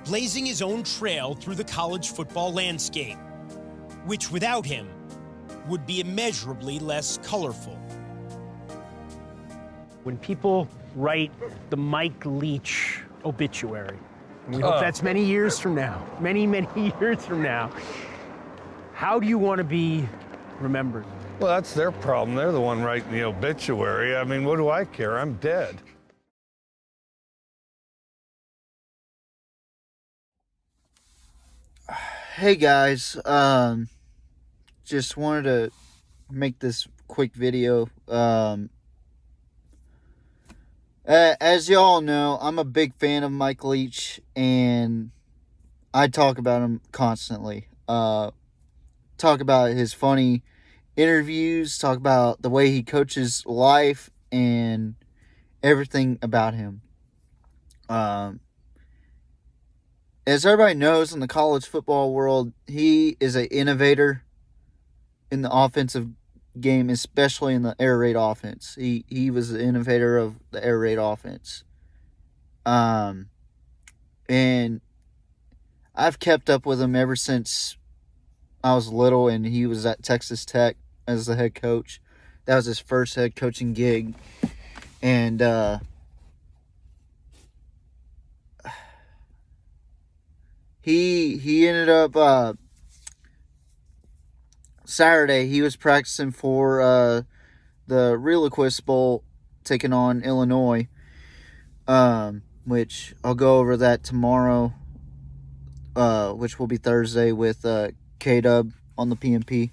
blazing his own trail through the college football landscape, which without him would be immeasurably less colorful. When people write the Mike Leach obituary, and we hope that's many years from now, many years from now, how do you want to be remembered? Well, that's their problem. They're the one writing the obituary. I mean, what do I care? I'm dead. Hey guys, just wanted to make this quick video. As y'all know, I'm a big fan of Mike Leach, and I talk about him constantly. Talk about his funny interviews, talk about the way he coaches life, and everything about him. As everybody knows in the college football world, he is an innovator in the offensive game, especially in the air raid offense. He was the innovator of the air raid offense. And I've kept up with him ever since I was little, and he was at Texas Tech as the head coach. That was his first head coaching gig. And he ended up Saturday he was practicing for the Relinquist Bowl, taking on Illinois, which I'll go over that tomorrow, which will be Thursday with K-Dub on the PMP.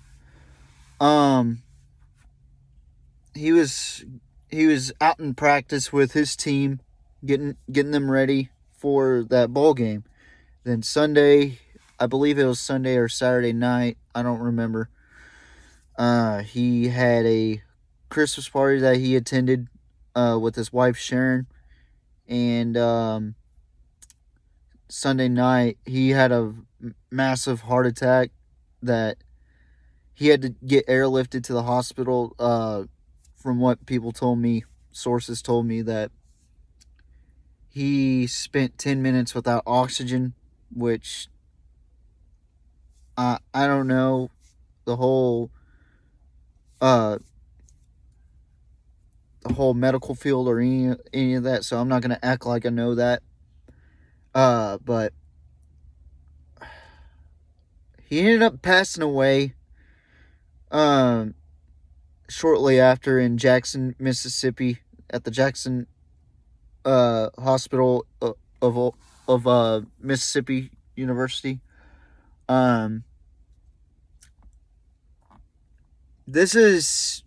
He was out in practice with his team, getting them ready for that bowl game. Then Sunday, I believe it was Sunday or Saturday night, I don't remember, he had a Christmas party that he attended with his wife Sharon, and Sunday night he had a massive heart attack that he had to get airlifted to the hospital. From what people told me, sources told me that he spent 10 minutes without oxygen, which I don't know the whole medical field or any of that, so I'm not gonna act like I know that. But he ended up passing away shortly after in Jackson, Mississippi, at the Jackson Hospital of Mississippi University. This is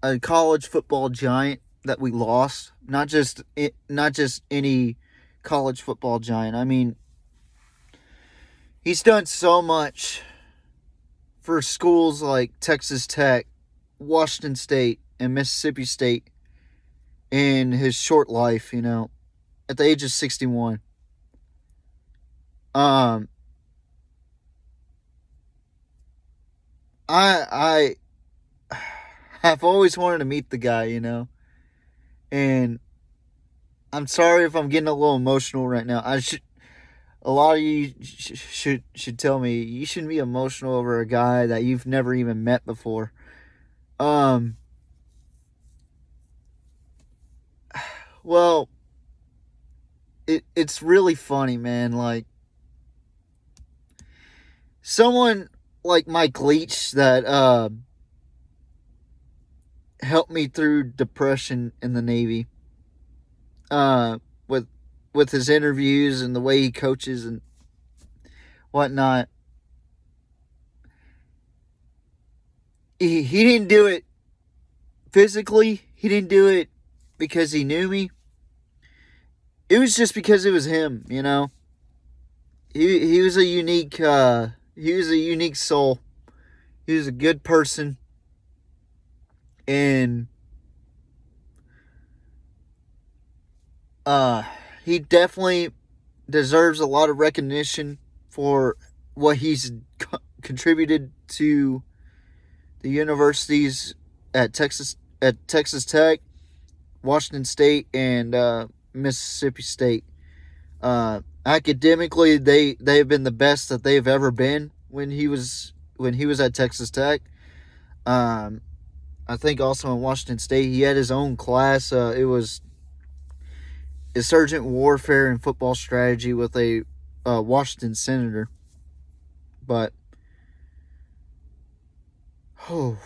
a college football giant that we lost. Not just any college football giant. I mean, he's done so much for schools like Texas Tech, Washington State, and Mississippi State in his short life, you know, at the age of 61. I've always wanted to meet the guy, you know, and I'm sorry if I'm getting a little emotional right now. A lot of you should tell me you shouldn't be emotional over a guy that you've never even met before. Well, it's really funny, man. Like, someone like Mike Leach that helped me through depression in the Navy, with his interviews and the way he coaches and whatnot. He didn't do it physically. He didn't do it because he knew me. It was just because it was him, you know. He was a unique soul. He was a good person, and he definitely deserves a lot of recognition for what he's contributed to the universities at Texas Tech, Washington State, and Mississippi State. academically, they've been the best that they've ever been when he was at Texas Tech. I think also in Washington State, he had his own class. It was Insurgent Warfare and Football Strategy with a Washington senator. But, oh,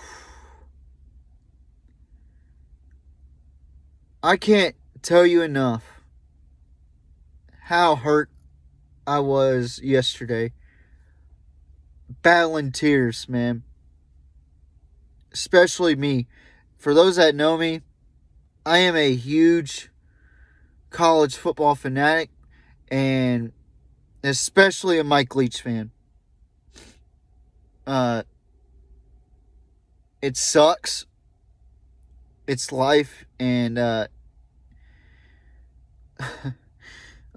I can't tell you enough how hurt I was yesterday. Battling tears, man. Especially me. For those that know me, I am a huge college football fanatic and especially a Mike Leach fan. It sucks. It's life. And a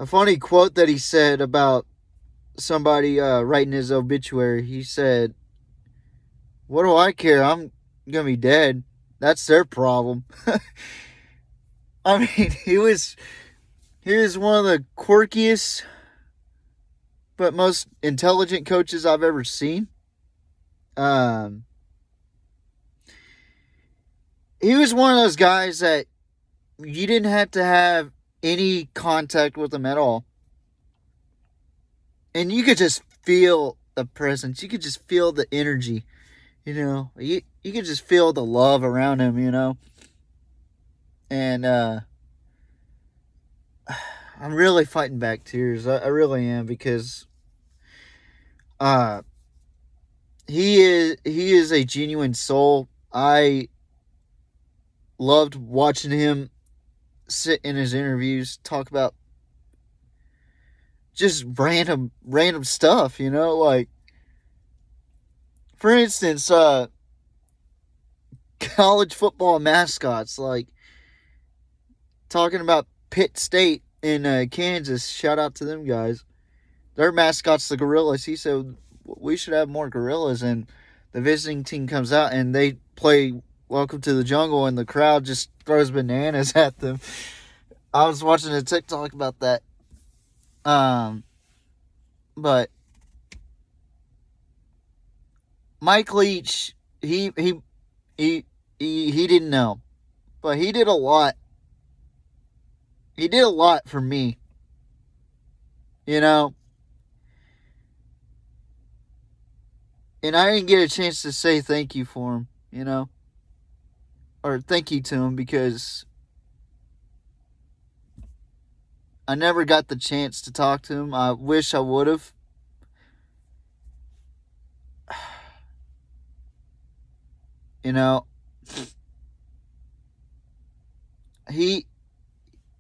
funny quote that he said about somebody writing his obituary, he said, "What do I care? I'm going to be dead. That's their problem." I mean, he was one of the quirkiest but most intelligent coaches I've ever seen. He was one of those guys that you didn't have to have any contact with him at all. And you could just feel the presence. You could just feel the energy. You know, you could just feel the love around him, you know. And I'm really fighting back tears. I really am, because he is a genuine soul. I loved watching him sit in his interviews, talk about just random stuff, you know, like, for instance, college football mascots, like talking about Pitt State in Kansas. Shout out to them guys. Their mascot's the gorillas. He said we should have more gorillas, and the visiting team comes out and they play Welcome to the Jungle, and the crowd just throws bananas at them. I was watching a TikTok about that. But Mike Leach, he didn't know, but he did a lot. He did a lot for me. You know, and I didn't get a chance to say thank you for him, you know, or thank you to him, because I never got the chance to talk to him. I wish I would have. You know, it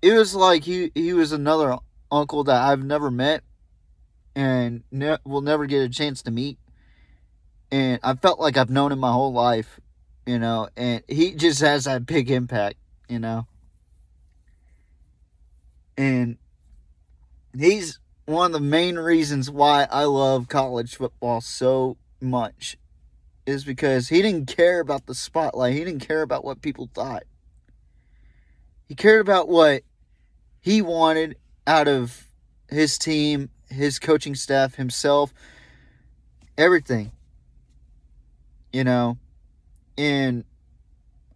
was like he was another uncle that I've never met and will never get a chance to meet. And I felt like I've known him my whole life, you know, and he just has that big impact, you know. And he's one of the main reasons why I love college football so much, is because he didn't care about the spotlight. He didn't care about what people thought. He cared about what he wanted out of his team, his coaching staff, himself, everything. You know, and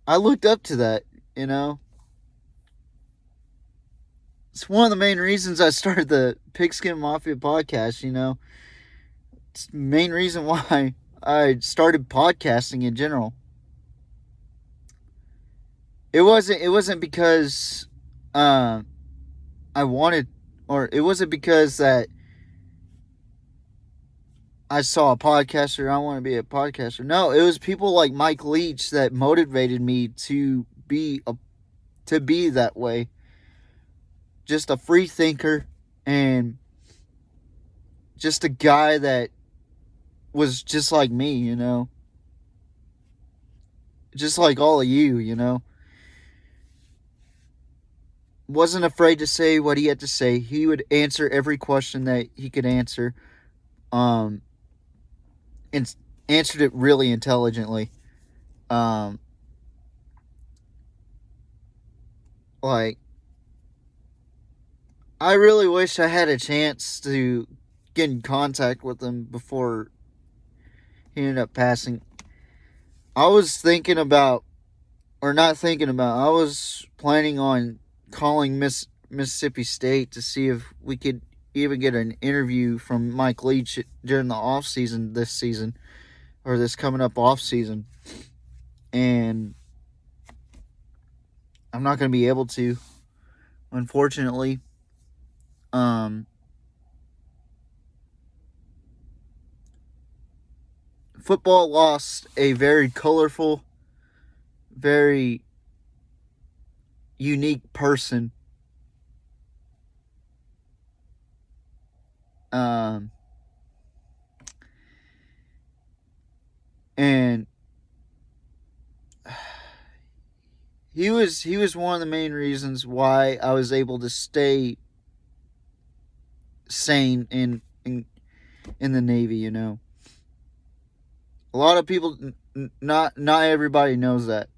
I looked up to that, you know. It's one of the main reasons I started the Pigskin Mafia podcast, you know. It's the main reason why I started podcasting in general. It wasn't because I wanted, or it wasn't because that I saw a podcaster, I want to be a podcaster. No, it was people like Mike Leach that motivated me to be that way. Just a free thinker, and just a guy that was just like me, you know. Just like all of you, you know. Wasn't afraid to say what he had to say. He would answer every question that he could answer. And answered it really intelligently. Like, I really wish I had a chance to get in contact with him before he ended up passing. I was thinking about, or not thinking about, I was planning on calling Mississippi State to see if we could even get an interview from Mike Leach during the off season this season, or this coming up off season. And I'm not going to be able to, unfortunately. Football lost a very colorful, very unique person. And he was one of the main reasons why I was able to stay sane in the Navy, you know. A lot of people, not everybody knows that.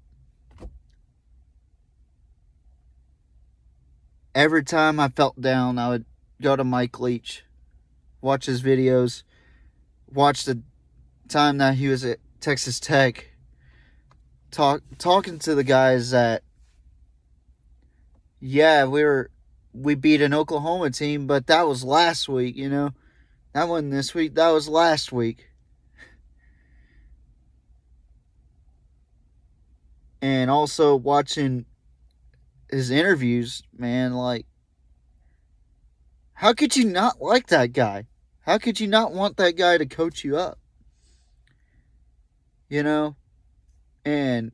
Every time I felt down, I would go to Mike Leach, watch his videos, watch the time that he was at Texas Tech, talking to the guys that, yeah, we beat an Oklahoma team, but that was last week, you know. That wasn't this week, that was last week. And also watching his interviews, man, like, how could you not like that guy? How could you not want that guy to coach you up? You know? And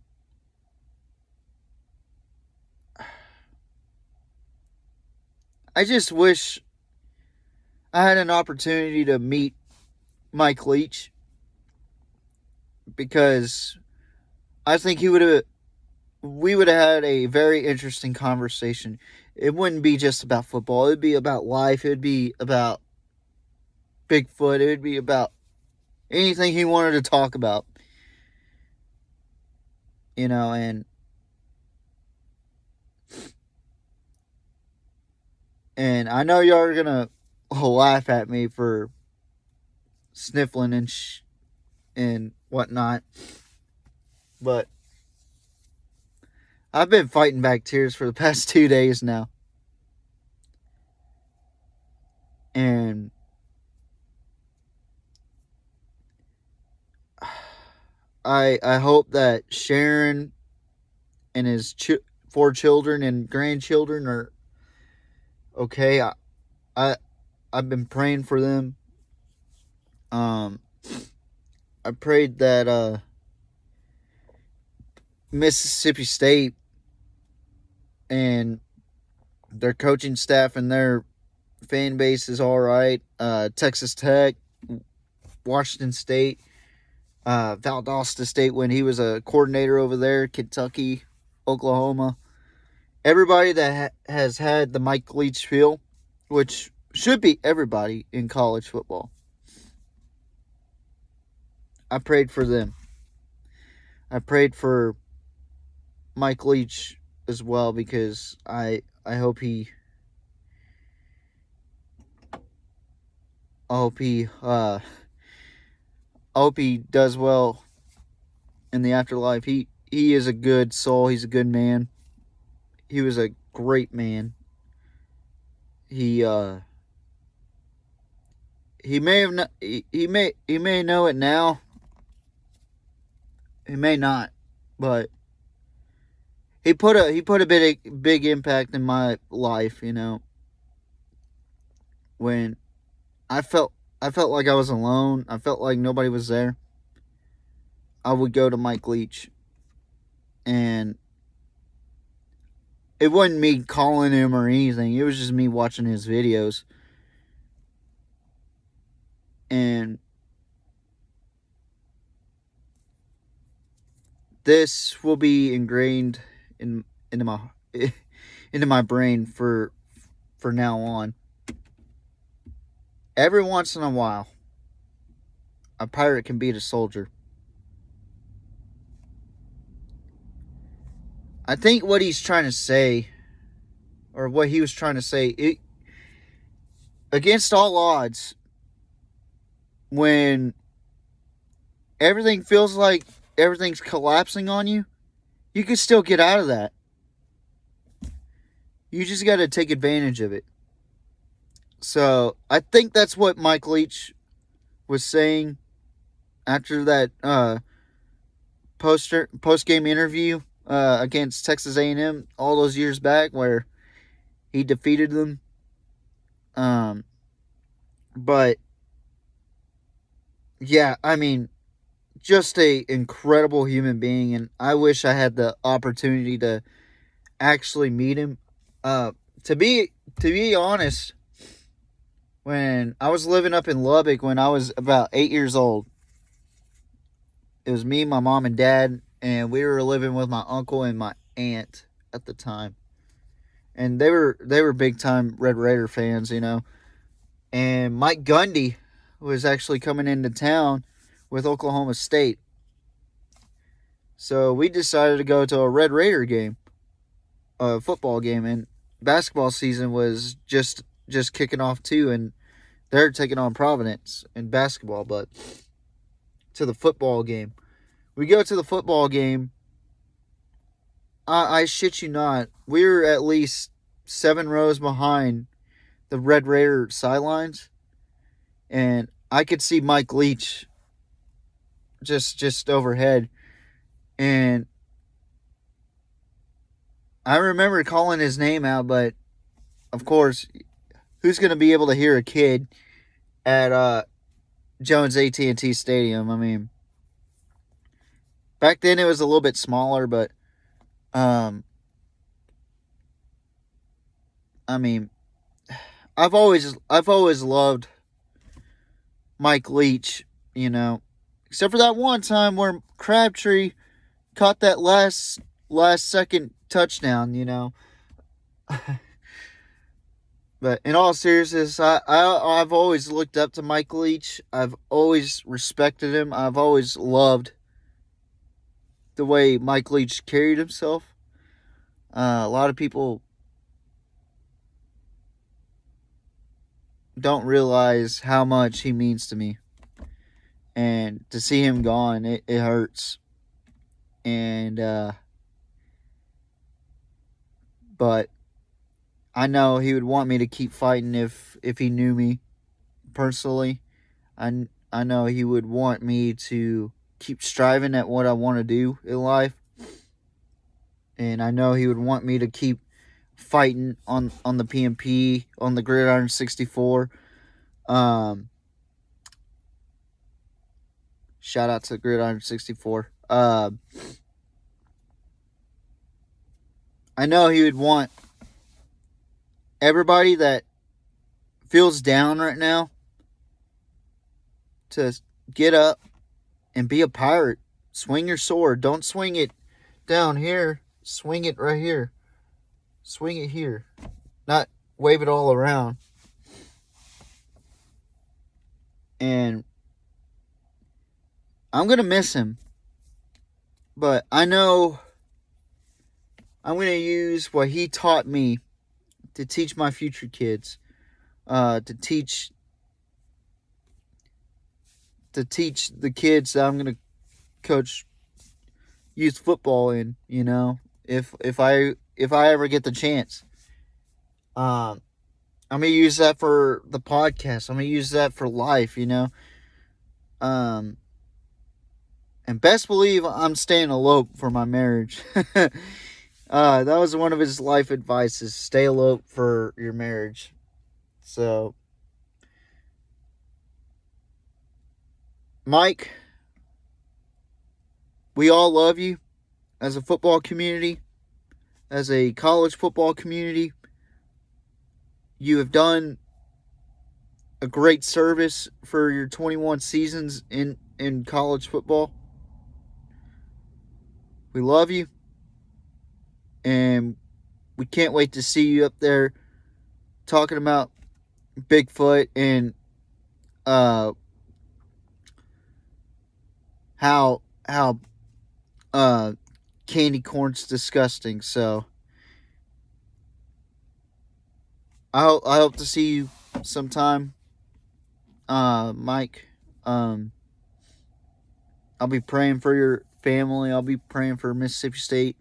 I just wish I had an opportunity to meet Mike Leach, because I think we would have had a very interesting conversation. It wouldn't be just about football. It would be about life. It would be about Bigfoot. It would be about anything he wanted to talk about. You know, and I know y'all are going to laugh at me for sniffling and whatnot. But I've been fighting back tears for the past 2 days now. And I hope that Sharon and his 4 children and grandchildren are okay. I've been praying for them. I prayed that Mississippi State and their coaching staff and their fan base is all right. Texas Tech, Washington State, Valdosta State when he was a coordinator over there, Kentucky, Oklahoma. Everybody that has had the Mike Leach feel, which should be everybody in college football. I prayed for them. I prayed for Mike Leach as well, because I hope he does well in the afterlife. He is a good soul. He's a good man. He was a great man. He may have not, he may know it now. He may not, but he put a big impact in my life, you know. When I felt like I was alone, I felt like nobody was there, I would go to Mike Leach. And it wasn't me calling him or anything. It was just me watching his videos. And this will be ingrained into my brain for now on. Every once in a while, a pirate can beat a soldier. I think what he's trying to say, or what he was trying to say, against all odds, when everything feels like everything's collapsing on you, you can still get out of that. You just got to take advantage of it. So I think that's what Mike Leach was saying after that post-game interview against Texas A&M all those years back, where he defeated them. But yeah, I mean, just a incredible human being, and I wish I had the opportunity to actually meet him. To be honest, when I was living up in Lubbock when I was about 8 years old, it was me, my mom, and dad, and we were living with my uncle and my aunt at the time. And they were big time Red Raider fans, you know. And Mike Gundy was actually coming into town with Oklahoma State. So we decided to go to a Red Raider game, a football game, and basketball season was just kicking off too, and they're taking on Providence in basketball. But to the football game, we go to the football game. I shit you not, we were at least 7 rows behind the Red Raider sidelines, and I could see Mike Leach just overhead, and I remember calling his name out, but of course, who's going to be able to hear a kid at Jones AT&T Stadium? I mean, back then it was a little bit smaller, but I mean, I've always loved Mike Leach, you know, except for that one time where Crabtree caught that last second touchdown, you know. But in all seriousness, I've always looked up to Mike Leach. I've always respected him. I've always loved the way Mike Leach carried himself. A lot of people don't realize how much he means to me. And to see him gone, it hurts. And, but I know he would want me to keep fighting if he knew me personally. I know he would want me to keep striving at what I want to do in life. And I know he would want me to keep fighting on the PMP, on the Gridiron 64. Shout out to Gridiron 64. I know he would want everybody that feels down right now to get up and be a pirate. Swing your sword. Don't swing it down here. Swing it right here. Swing it here. Not wave it all around. And I'm going to miss him. But I know I'm going to use what he taught me to teach my future kids. To teach the kids that I'm going to coach youth football in, you know, if I ever get the chance. I'm going to use that for the podcast. I'm going to use that for life, you know. And best believe I'm staying elope for my marriage. That was one of his life advices. Stay elope for your marriage. So, Mike, we all love you as a football community, as a college football community. You have done a great service for your 21 seasons in college football. We love you. And we can't wait to see you up there talking about Bigfoot and how candy corn's disgusting. So I hope to see you sometime, Mike. I'll be praying for your family. I'll be praying for Mississippi State.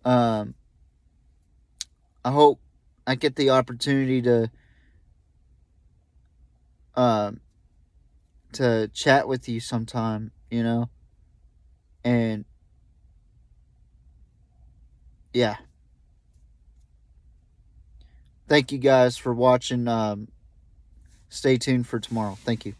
I hope I get the opportunity to chat with you sometime, and yeah. Thank you guys for watching. Stay tuned for tomorrow. Thank you.